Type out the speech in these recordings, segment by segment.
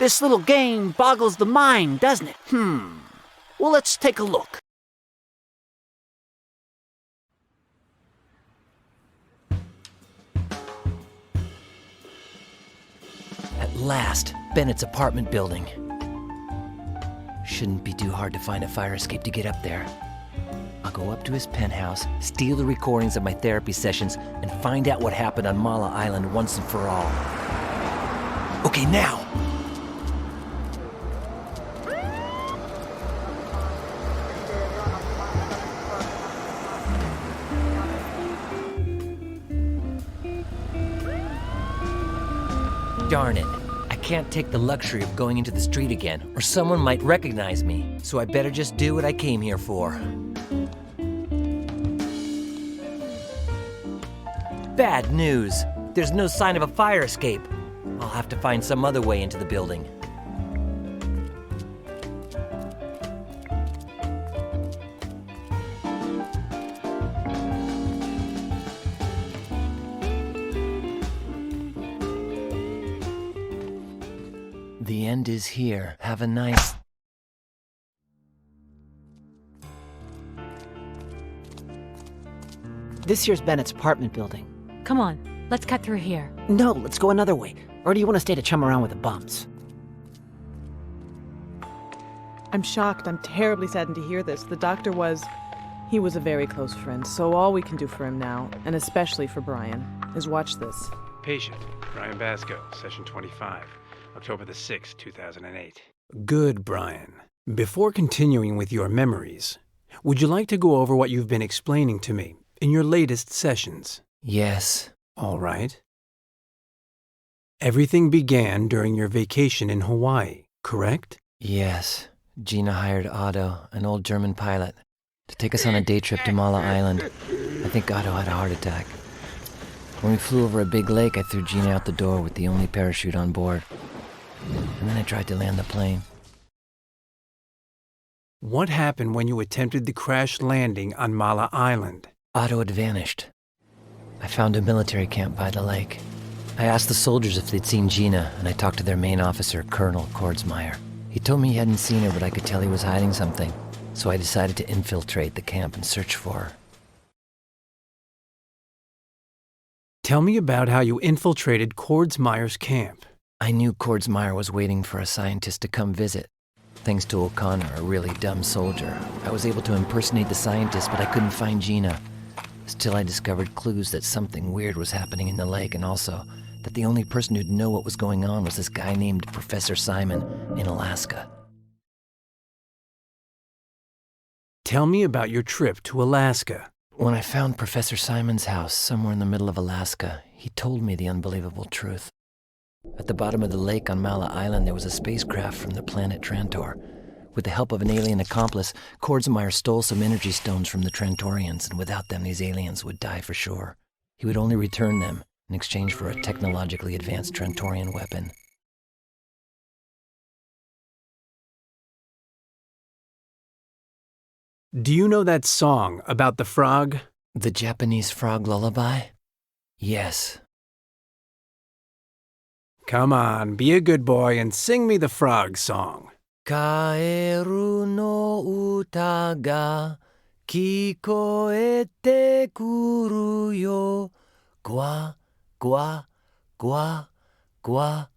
This little game boggles the mind, doesn't it? Well, let's take a look. At last, Bennett's apartment building. Shouldn't be too hard to find a fire escape to get up there. I'll go up to his penthouse, steal the recordings of my therapy sessions, and find out what happened on Mala Island once and for all. Okay, now! Darn it. I can't take the luxury of going into the street again, or someone might recognize me, so I better just do what I came here for. Bad news. There's no sign of a fire escape. I'll have to find some other way into the building. The end is here. Have a nice... This here's Bennett's apartment building. Come on, let's cut through here. No, let's go another way. Or do you want to stay to chum around with the bums? I'm shocked. I'm terribly saddened to hear this. The doctor he was a very close friend, so all we can do for him now, and especially for Brian, is watch this. Patient, Brian Basco, session 25, October the 6th, 2008. Good, Brian. Before continuing with your memories, would you like to go over what you've been explaining to me in your latest sessions? Yes. All right. Everything began during your vacation in Hawaii, correct? Yes. Gina hired Otto, an old German pilot, to take us on a day trip to Mala Island. I think Otto had a heart attack. When we flew over a big lake, I threw Gina out the door with the only parachute on board. And then I tried to land the plane. What happened when you attempted the crash landing on Mala Island? Otto had vanished. I found a military camp by the lake. I asked the soldiers if they'd seen Gina, and I talked to their main officer, Colonel Kordsmeyer. He told me he hadn't seen her, but I could tell he was hiding something. So I decided to infiltrate the camp and search for her. Tell me about how you infiltrated Kordsmeyer's camp. I knew Kordsmeyer was waiting for a scientist to come visit. Thanks to O'Connor, a really dumb soldier, I was able to impersonate the scientist, but I couldn't find Gina. Still, I discovered clues that something weird was happening in the lake, and also that the only person who'd know what was going on was this guy named Professor Simon in Alaska. Tell me about your trip to Alaska. When I found Professor Simon's house somewhere in the middle of Alaska, he told me the unbelievable truth. At the bottom of the lake on Mala Island, there was a spacecraft from the planet Trantor. With the help of an alien accomplice, Kordsmeyer stole some energy stones from the Trantorians, and without them, these aliens would die for sure. He would only return them in exchange for a technologically advanced Trantorian weapon. Do you know that song about the frog? The Japanese frog lullaby? Yes. Come on, be a good boy and sing me the frog song. Kaeru no uta ga kikoete kuru yo. Gwa, gwa, gwa, gwa.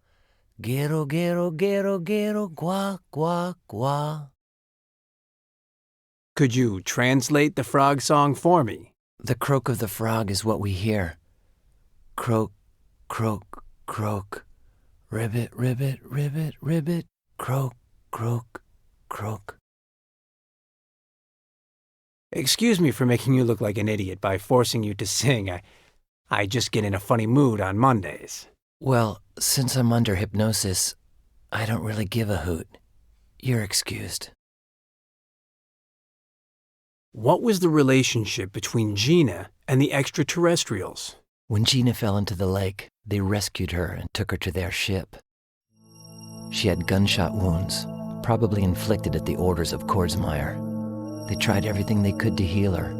Gero, gero, gero, gero, gwa, gwa, gwa. Could you translate the frog song for me? The croak of the frog is what we hear. Croak, croak, croak. Ribbit, ribbit, ribbit, ribbit. Croak, croak, croak. Excuse me for making you look like an idiot by forcing you to sing. I just get in a funny mood on Mondays. Well, since I'm under hypnosis, I don't really give a hoot. You're excused. What was the relationship between Gina and the extraterrestrials? When Gina fell into the lake, they rescued her and took her to their ship. She had gunshot wounds, probably inflicted at the orders of Kordsmeyer. They tried everything they could to heal her,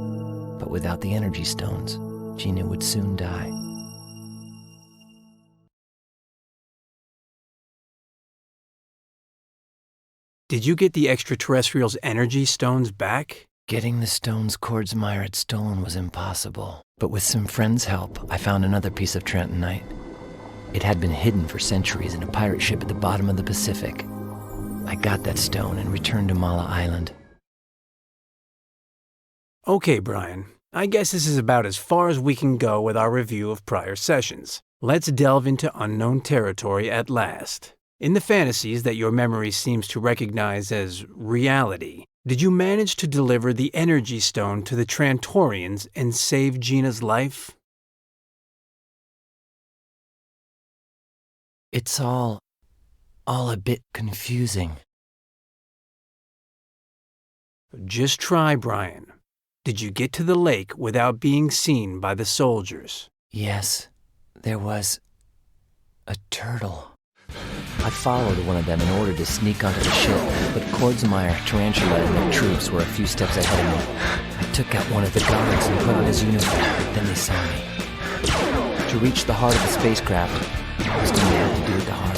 but without the energy stones, Gina would soon die. Did you get the extraterrestrial's energy stones back? Getting the stones Kordsmeyer had stolen was impossible. But with some friends' help, I found another piece of Trentonite. It had been hidden for centuries in a pirate ship at the bottom of the Pacific. I got that stone and returned to Mala Island. Okay, Brian. I guess this is about as far as we can go with our review of prior sessions. Let's delve into unknown territory at last. In the fantasies that your memory seems to recognize as reality, did you manage to deliver the energy stone to the Trantorians and save Gina's life? It's all a bit confusing. Just try, Brian. Did you get to the lake without being seen by the soldiers? Yes, there was a turtle. I followed one of them in order to sneak onto the ship, but Kordsmeyer, Tarantula, and their troops were a few steps ahead of me. I took out one of the guards and put on his uniform, but then they saw me. To reach the heart of the spacecraft, I was going to have to do it the hard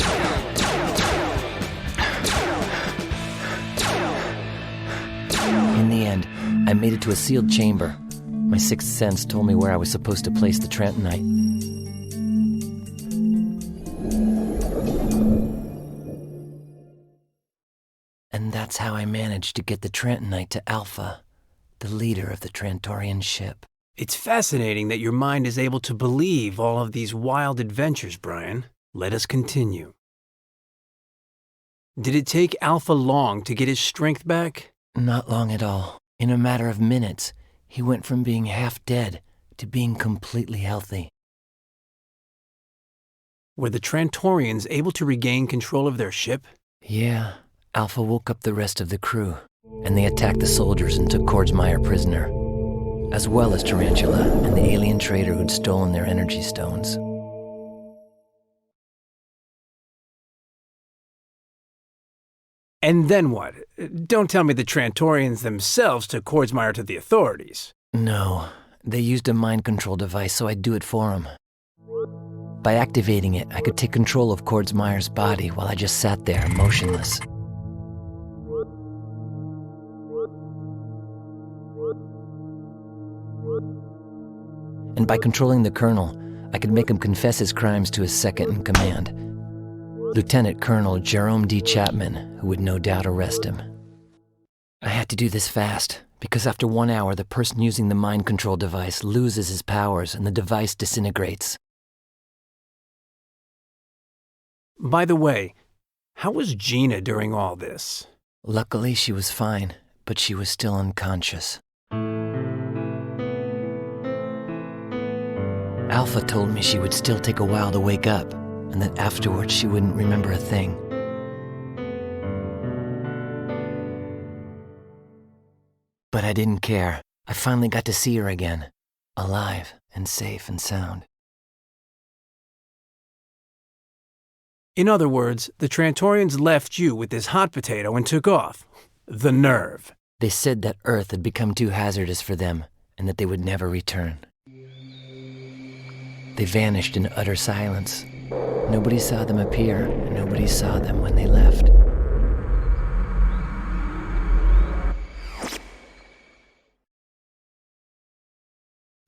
way. In the end, I made it to a sealed chamber. My sixth sense told me where I was supposed to place the Trentonite. And that's how I managed to get the Trentonite to Alpha, the leader of the Trantorian ship. It's fascinating that your mind is able to believe all of these wild adventures, Brian. Let us continue. Did it take Alpha long to get his strength back? Not long at all. In a matter of minutes, he went from being half dead to being completely healthy. Were the Trantorians able to regain control of their ship? Yeah, Alpha woke up the rest of the crew, and they attacked the soldiers and took Kordsmeyer prisoner, as well as Tarantula and the alien trader who'd stolen their energy stones. And then what? Don't tell me the Trantorians themselves took Kordsmeyer to the authorities. No, they used a mind control device, so I'd do it for them. By activating it, I could take control of Kordsmeyer's body while I just sat there, motionless. And by controlling the Colonel, I could make him confess his crimes to his second-in-command, Lieutenant Colonel Jerome D. Chapman, who would no doubt arrest him. I had to do this fast, because after 1 hour, the person using the mind control device loses his powers and the device disintegrates. By the way, how was Gina during all this? Luckily, she was fine, but she was still unconscious. Alpha told me she would still take a while to wake up, and that afterwards she wouldn't remember a thing. But I didn't care. I finally got to see her again, alive and safe and sound. In other words, the Trantorians left you with this hot potato and took off. The nerve. They said that Earth had become too hazardous for them, and that they would never return. They vanished in utter silence. Nobody saw them appear, and nobody saw them when they left.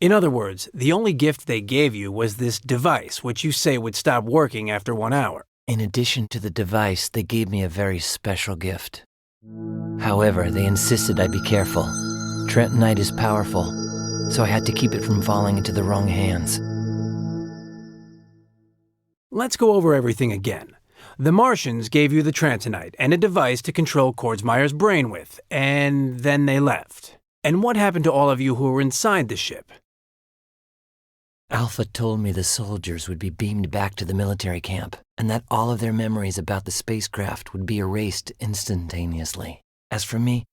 In other words, the only gift they gave you was this device, which you say would stop working after 1 hour. In addition to the device, they gave me a very special gift. However, they insisted I be careful. Trentonite is powerful, so I had to keep it from falling into the wrong hands. Let's go over everything again. The Martians gave you the Trentonite and a device to control Kordsmeyer's brain with, and then they left. And what happened to all of you who were inside the ship? Alpha told me the soldiers would be beamed back to the military camp, and that all of their memories about the spacecraft would be erased instantaneously. As for me,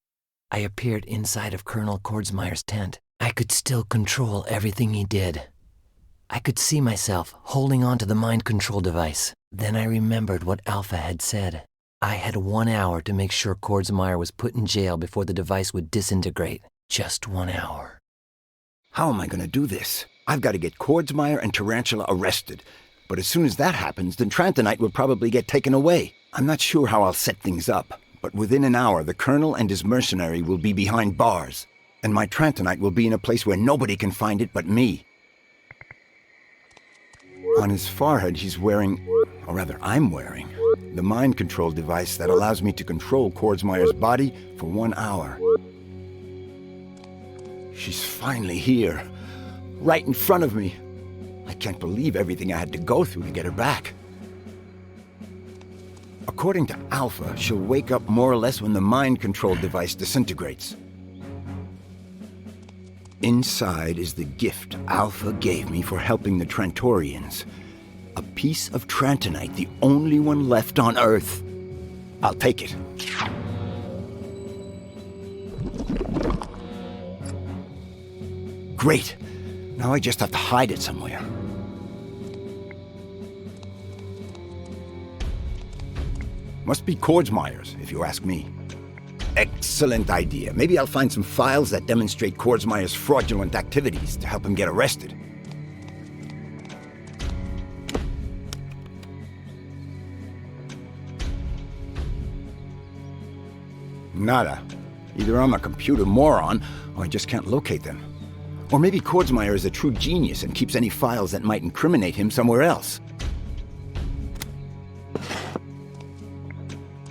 I appeared inside of Colonel Kordsmeyer's tent. I could still control everything he did. I could see myself holding on to the mind control device. Then I remembered what Alpha had said. I had 1 hour to make sure Kordsmeyer was put in jail before the device would disintegrate. Just 1 hour. How am I going to do this? I've got to get Kordsmeyer and Tarantula arrested. But as soon as that happens, then Trentonite will probably get taken away. I'm not sure how I'll set things up, But within an hour, the Colonel and his mercenary will be behind bars, and my Trantonite will be in a place where nobody can find it but me. On his forehead, he's wearing, or rather, I'm wearing, the mind control device that allows me to control Kordsmeyer's body for 1 hour. She's finally here, right in front of me. I can't believe everything I had to go through to get her back. According to Alpha, she'll wake up more or less when the mind control device disintegrates. Inside is the gift Alpha gave me for helping the Trantorians. A piece of Trantonite, the only one left on Earth. I'll take it. Great. Now I just have to hide it somewhere. Must be Kordsmeyer's, if you ask me. Excellent idea. Maybe I'll find some files that demonstrate Kordsmeyer's fraudulent activities to help him get arrested. Nada. Either I'm a computer moron, or I just can't locate them. Or maybe Kordsmeyer is a true genius and keeps any files that might incriminate him somewhere else.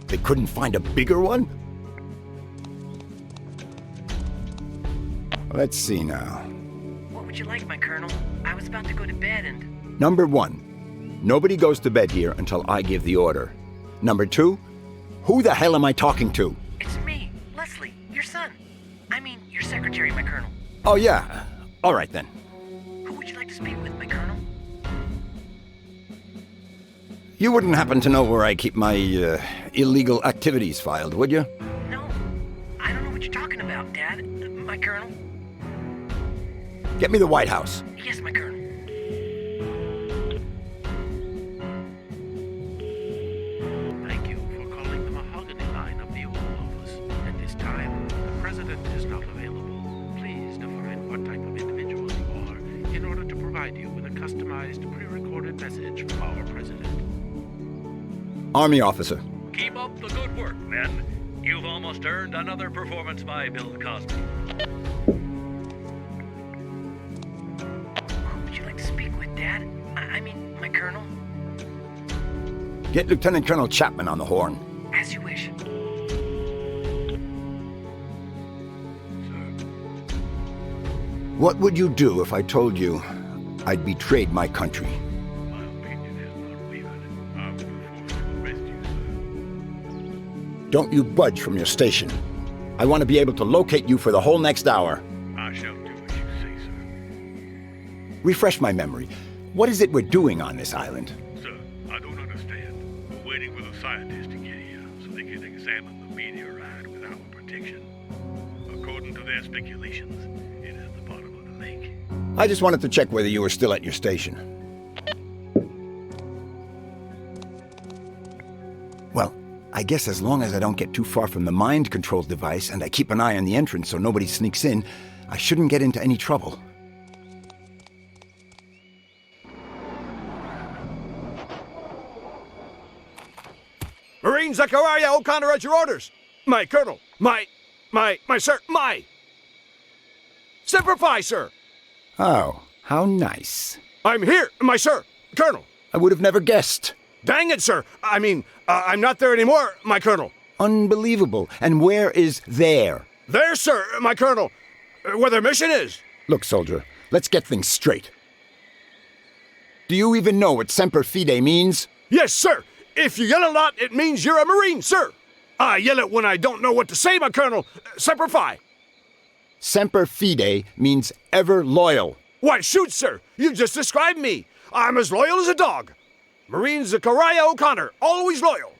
They couldn't find a bigger one? Let's see now. What would you like, my Colonel? I was about to go to bed and... Number 1, nobody goes to bed here until I give the order. Number 2, who the hell am I talking to? It's me, Leslie, your son. I mean, your secretary, my Colonel. Oh yeah, all right then. Who would you like to speak with, my Colonel? You wouldn't happen to know where I keep my illegal activities filed, would you? No, I don't know what you're talking about, Dad. My Colonel? Get me the White House. Yes, my Colonel. Thank you for calling the mahogany line of the Oval Office. At this time, the President is not available. Please define what type of individual you are in order to provide you with a customized, pre-recorded message from our President. Army officer. Keep up the good work, men. You've almost earned another performance by Bill Cosby. Who would you like to speak with, Dad? I mean, my Colonel? Get Lieutenant Colonel Chapman on the horn. As you wish. What would you do if I told you I'd betrayed my country? My opinion has not wavered. I will be forced to arrest you, sir. Don't you budge from your station. I want to be able to locate you for the whole next hour. I shall do what you say, sir. Refresh my memory. What is it we're doing on this island? Sir, I don't understand. We're waiting for the scientists to get here so they can examine the meteorite with our protection. According to their speculations, it is the bottom of the lake. I just wanted to check whether you were still at your station. Well, I guess as long as I don't get too far from the mind control device and I keep an eye on the entrance so nobody sneaks in, I shouldn't get into any trouble. Marine Zachariah O'Connor at your orders. My Colonel. My sir. Semper Fi, sir. Oh, how nice. I'm here, my sir. Colonel. I would have never guessed. Dang it, sir. I mean, I'm not there anymore, my Colonel. Unbelievable. And where is there? There, sir, my Colonel. Where their mission is. Look, soldier, let's get things straight. Do you even know what Semper Fide means? Yes, sir. If you yell a lot, it means you're a Marine, sir. I yell it when I don't know what to say, my Colonel. Semper Fi. Semper Fide means ever loyal. Why, shoot, sir. You just described me. I'm as loyal as a dog. Marine Zachariah O'Connor, always loyal.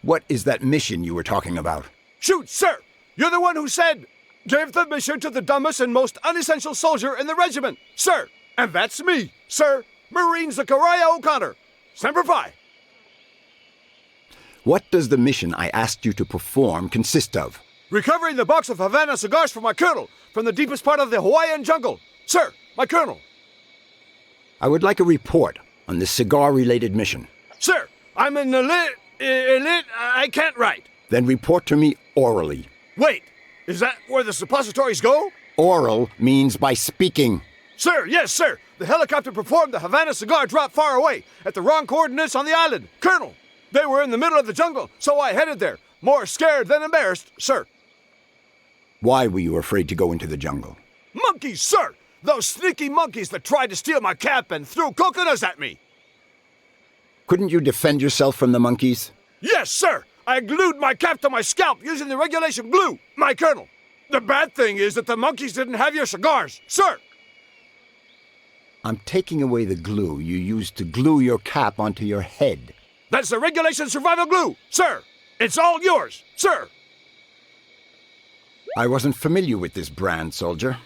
What is that mission you were talking about? Shoot, sir. You're the one who said, give the mission to the dumbest and most unessential soldier in the regiment, sir. And that's me, sir. Marine Zachariah O'Connor. Semper Fi. What does the mission I asked you to perform consist of? Recovering the box of Havana cigars for my Colonel from the deepest part of the Hawaiian jungle. Sir, my Colonel. I would like a report on this cigar-related mission. Sir, I'm an elite, I can't write. Then report to me orally. Wait, is that where the suppositories go? Oral means by speaking. Sir, yes, sir. The helicopter performed the Havana cigar drop far away, at the wrong coordinates on the island. Colonel, they were in the middle of the jungle, so I headed there. More scared than embarrassed, sir. Why were you afraid to go into the jungle? Monkeys, sir! Those sneaky monkeys that tried to steal my cap and threw coconuts at me. Couldn't you defend yourself from the monkeys? Yes, sir! I glued my cap to my scalp using the regulation glue, my colonel. The bad thing is that the monkeys didn't have your cigars, sir! I'm taking away the glue you used to glue your cap onto your head. That's the regulation survival glue, sir! It's all yours, sir! I wasn't familiar with this brand, soldier.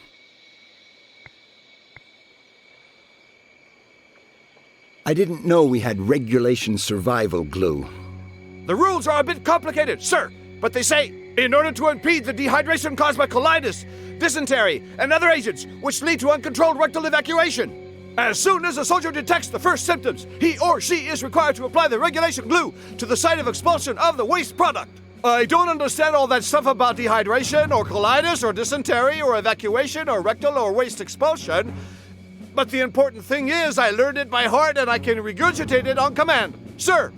I didn't know we had regulation survival glue. The rules are a bit complicated, sir, but they say, in order to impede the dehydration caused by colitis, dysentery, and other agents which lead to uncontrolled rectal evacuation. As soon as a soldier detects the first symptoms, he or she is required to apply the regulation glue to the site of expulsion of the waste product. I don't understand all that stuff about dehydration, or colitis, or dysentery, or evacuation, or rectal or waste expulsion. But the important thing is I learned it by heart and I can regurgitate it on command. Sir!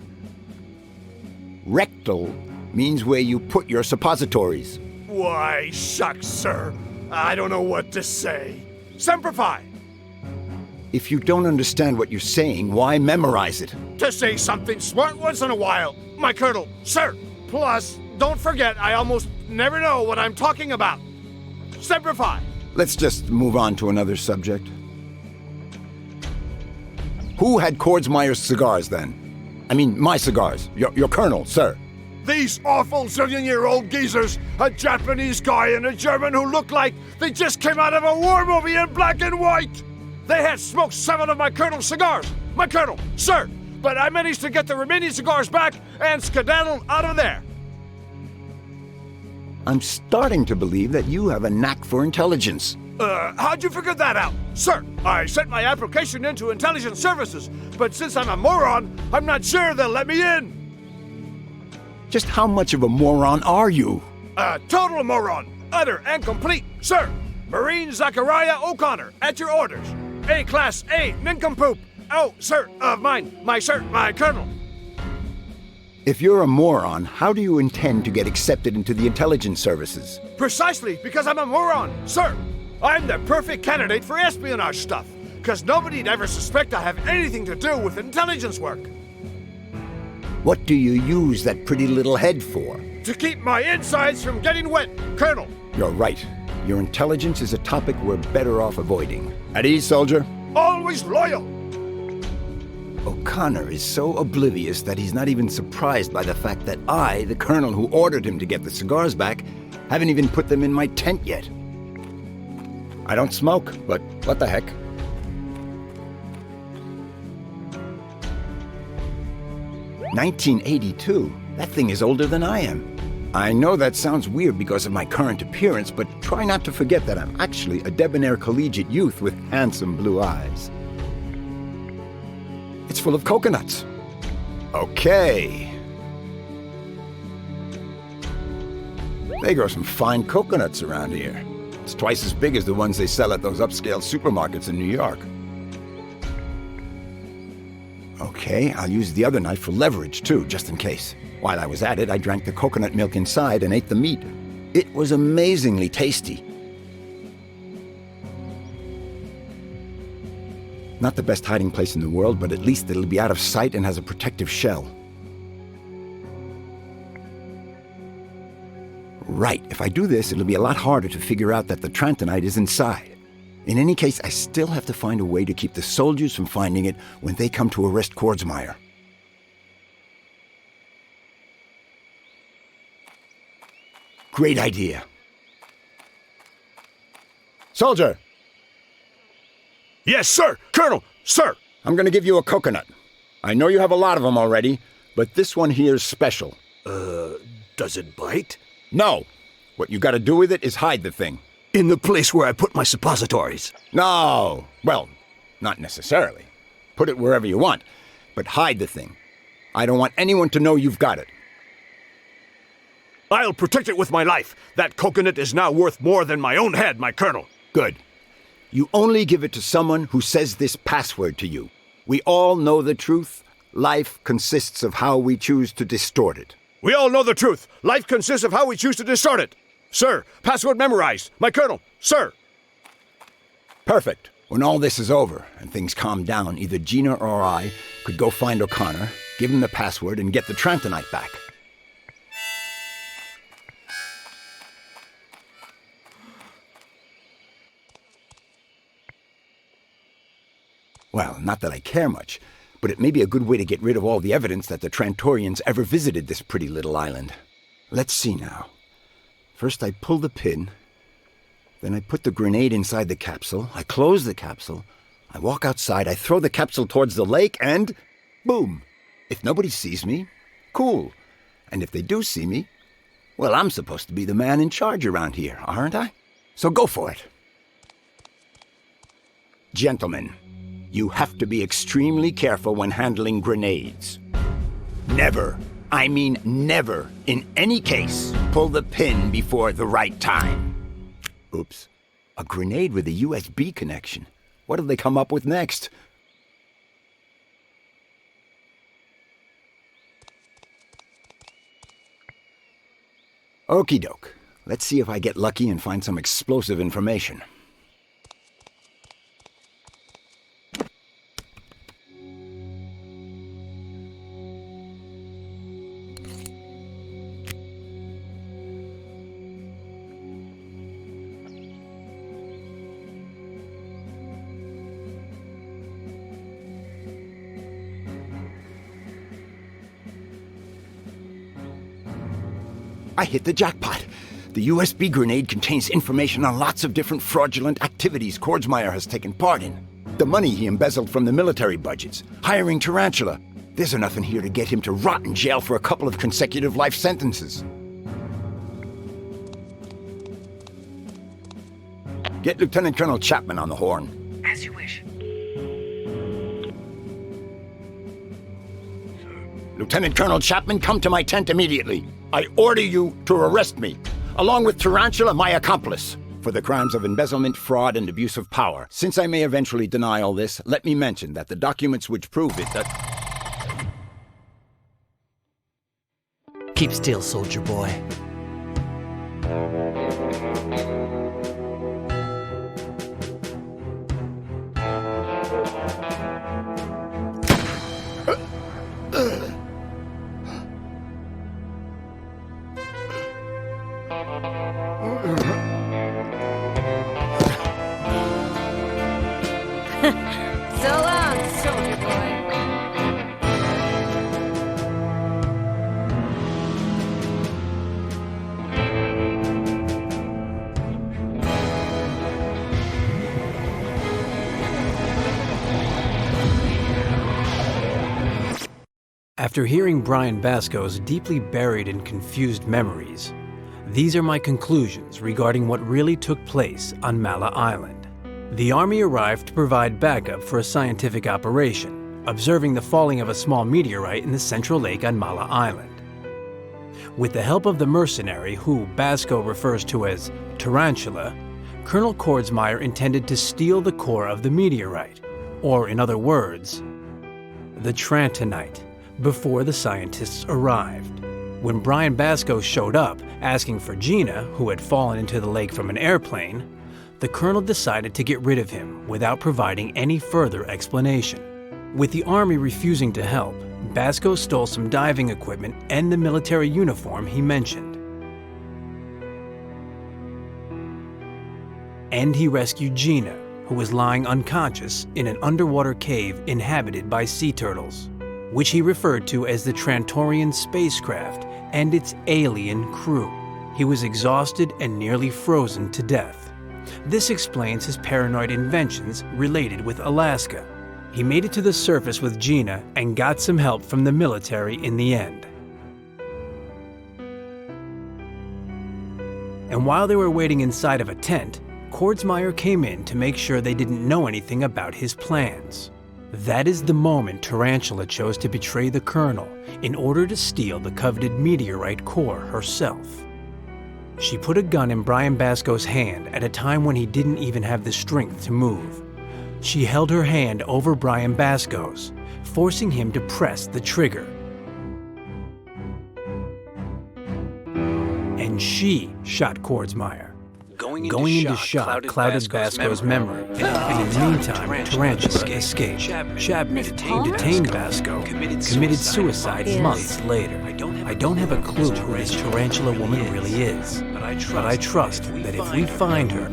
Rectal means where you put your suppositories. Why, shucks, sir. I don't know what to say. Semper Fi! If you don't understand what you're saying, why memorize it? To say something smart once in a while, my colonel, sir. Plus, don't forget, I almost never know what I'm talking about. Semper Fi! Let's just move on to another subject. Who had Kordsmeyer's cigars then? I mean, my cigars. Your colonel, sir. These awful zillion-year-old geezers, a Japanese guy and a German who looked like they just came out of a war movie in black and white. They had smoked 7 of my colonel's cigars. My colonel, sir. But I managed to get the remaining cigars back and skedaddled out of there. I'm starting to believe that you have a knack for intelligence. How'd you figure that out? Sir, I sent my application into intelligence services, but since I'm a moron, I'm not sure they'll let me in. Just how much of a moron are you? A total moron, utter and complete, sir. Marine Zachariah O'Connor, at your orders. A-Class A nincompoop. Oh, sir, my colonel. If you're a moron, how do you intend to get accepted into the intelligence services? Precisely because I'm a moron, sir. I'm the perfect candidate for espionage stuff, because nobody'd ever suspect I have anything to do with intelligence work. What do you use that pretty little head for? To keep my insides from getting wet, Colonel. You're right. Your intelligence is a topic we're better off avoiding. At ease, soldier? Always loyal. O'Connor is so oblivious that he's not even surprised by the fact that I, the colonel who ordered him to get the cigars back, haven't even put them in my tent yet. I don't smoke, but what the heck? "1982? That thing is older than I am. I know that sounds weird because of my current appearance, but try not to forget that I'm actually a debonair collegiate youth with handsome blue eyes. It's full of coconuts. Okay. They grow some fine coconuts around here. It's twice as big as the ones they sell at those upscale supermarkets in New York. Okay, I'll use the other knife for leverage too, just in case. While I was at it, I drank the coconut milk inside and ate the meat. It was amazingly tasty. Not the best hiding place in the world, but at least it'll be out of sight and has a protective shell. Right, if I do this, it'll be a lot harder to figure out that the Trantonite is inside. In any case, I still have to find a way to keep the soldiers from finding it when they come to arrest Kordsmeyer. Great idea. Soldier! Yes, sir! Colonel! Sir! I'm gonna give you a coconut. I know you have a lot of them already, but this one here is special. Does it bite? No! What you gotta do with it is hide the thing. In the place where I put my suppositories. No! Well, not necessarily. Put it wherever you want, but hide the thing. I don't want anyone to know you've got it. I'll protect it with my life. That coconut is now worth more than my own head, my colonel. Good. You only give it to someone who says this password to you. We all know the truth. Life consists of how we choose to distort it. We all know the truth. Life consists of how we choose to distort it. Sir, password memorized. My colonel, sir. Perfect. When all this is over and things calm down, either Gina or I could go find O'Connor, give him the password, and get the Trantonite back. Well, not that I care much, but it may be a good way to get rid of all the evidence that the Trantorians ever visited this pretty little island. Let's see now. First I pull the pin, then I put the grenade inside the capsule, I close the capsule, I walk outside, I throw the capsule towards the lake, and boom! If nobody sees me, cool. And if they do see me, well, I'm supposed to be the man in charge around here, aren't I? So go for it. Gentlemen, you have to be extremely careful when handling grenades. Never, I mean never, in any case, pull the pin before the right time. Oops. A grenade with a USB connection. What'll they come up with next? Okie doke. Let's see if I get lucky and find some explosive information. I hit the jackpot. The USB grenade contains information on lots of different fraudulent activities Kordsmeyer has taken part in. The money he embezzled from the military budgets, hiring Tarantula. There's enough in here to get him to rot in jail for a couple of consecutive life sentences. Get Lieutenant Colonel Chapman on the horn. As you wish. Lieutenant Colonel Chapman, come to my tent immediately. I order you to arrest me, along with Tarantula, my accomplice, for the crimes of embezzlement, fraud, and abuse of power. Since I may eventually deny all this, let me mention that the documents which prove it that... Keep still, soldier boy. So long, soldier boy. After hearing Brian Basco's deeply buried and confused memories, these are my conclusions regarding what really took place on Mala Island. The Army arrived to provide backup for a scientific operation, observing the falling of a small meteorite in the central lake on Mala Island. With the help of the mercenary, who Basco refers to as Tarantula, Colonel Kordsmeyer intended to steal the core of the meteorite, or in other words, the Trantonite, before the scientists arrived. When Brian Basco showed up, asking for Gina, who had fallen into the lake from an airplane, the colonel decided to get rid of him without providing any further explanation. With the Army refusing to help, Basco stole some diving equipment and the military uniform he mentioned. And he rescued Gina, who was lying unconscious in an underwater cave inhabited by sea turtles, which he referred to as the Trantorian spacecraft and its alien crew. He was exhausted and nearly frozen to death. This explains his paranoid inventions related with Alaska. He made it to the surface with Gina and got some help from the military in the end. And while they were waiting inside of a tent, Kordsmeyer came in to make sure they didn't know anything about his plans. That is the moment Tarantula chose to betray the Colonel in order to steal the coveted meteorite core herself. She put a gun in Brian Basco's hand at a time when he didn't even have the strength to move. She held her hand over Brian Basco's, forcing him to press the trigger. And she shot Kordsmeyer. Going into shock clouded Basco's memory, and in the meantime, Tarantula escaped. Chapman detained Basco, committed suicide months later. I don't have a clue who this Tarantula woman really is, but I trust that if we find her,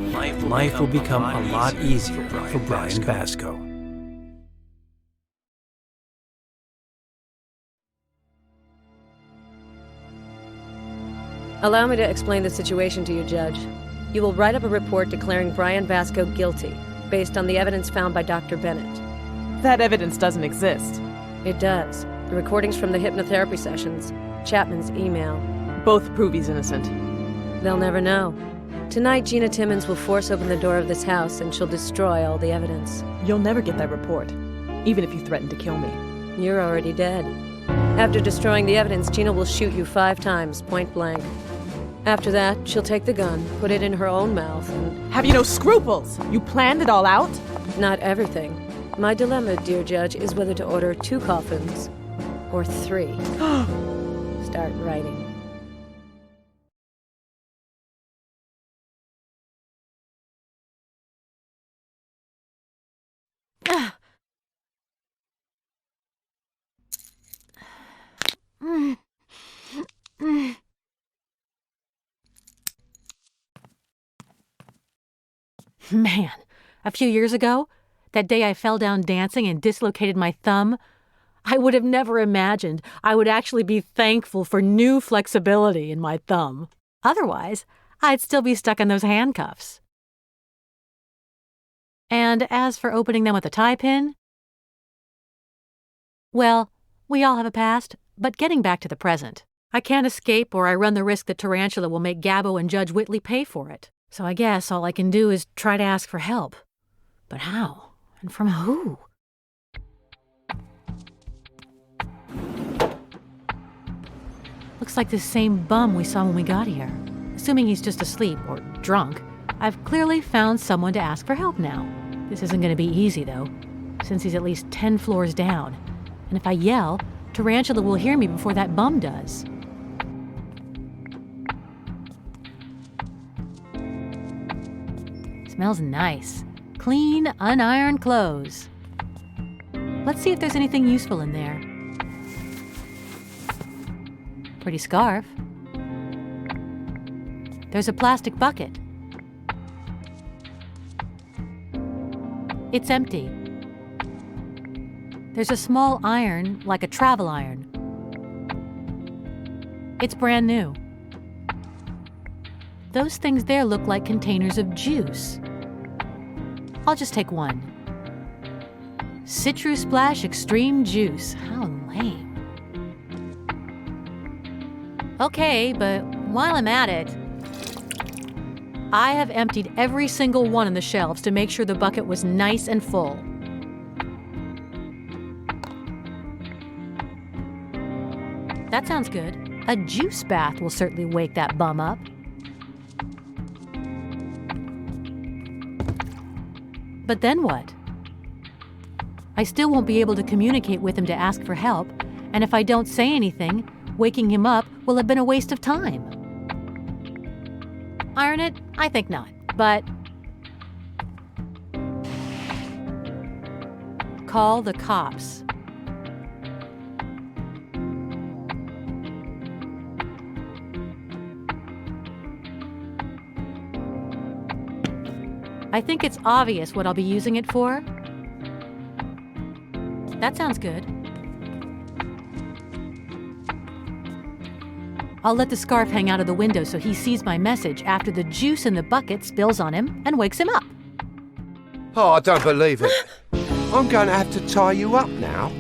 life will become a lot easier for Brian Basco. Allow me to explain the situation to you, Judge. You will write up a report declaring Brian Basco guilty, based on the evidence found by Dr. Bennett. That evidence doesn't exist. It does. The recordings from the hypnotherapy sessions, Chapman's email. Both prove he's innocent. They'll never know. Tonight, Gina Timmons will force open the door of this house and she'll destroy all the evidence. You'll never get that report, even if you threaten to kill me. You're already dead. After destroying the evidence, Gina will shoot you 5 times, point blank. After that, she'll take the gun, put it in her own mouth, and... Have you no scruples? You planned it all out? Not everything. My dilemma, dear Judge, is whether to order 2 coffins or 3. Start writing. Man, a few years ago, that day I fell down dancing and dislocated my thumb, I would have never imagined I would actually be thankful for new flexibility in my thumb. Otherwise, I'd still be stuck in those handcuffs. And as for opening them with a tie pin, well, we all have a past, but getting back to the present. I can't escape or I run the risk that Tarantula will make Gabbo and Judge Whitley pay for it. So I guess all I can do is try to ask for help. But how? And from who? Looks like the same bum we saw when we got here. Assuming he's just asleep or drunk, I've clearly found someone to ask for help now. This isn't going to be easy, though, since he's at least 10 floors down. And if I yell, Tarantula will hear me before that bum does. Smells nice. Clean, unironed clothes. Let's see if there's anything useful in there. Pretty scarf. There's a plastic bucket. It's empty. There's a small iron, like a travel iron. It's brand new. Those things there look like containers of juice. I'll just take one. Citrus Splash Extreme Juice. How lame. Okay, but while I'm at it, I have emptied every single one on the shelves to make sure the bucket was nice and full. That sounds good. A juice bath will certainly wake that bum up. But then what? I still won't be able to communicate with him to ask for help, and if I don't say anything, waking him up will have been a waste of time. Iron it? I think not, but... Call the cops. I think it's obvious what I'll be using it for. That sounds good. I'll let the scarf hang out of the window so he sees my message after the juice in the bucket spills on him and wakes him up. Oh, I don't believe it. I'm going to have to tie you up now.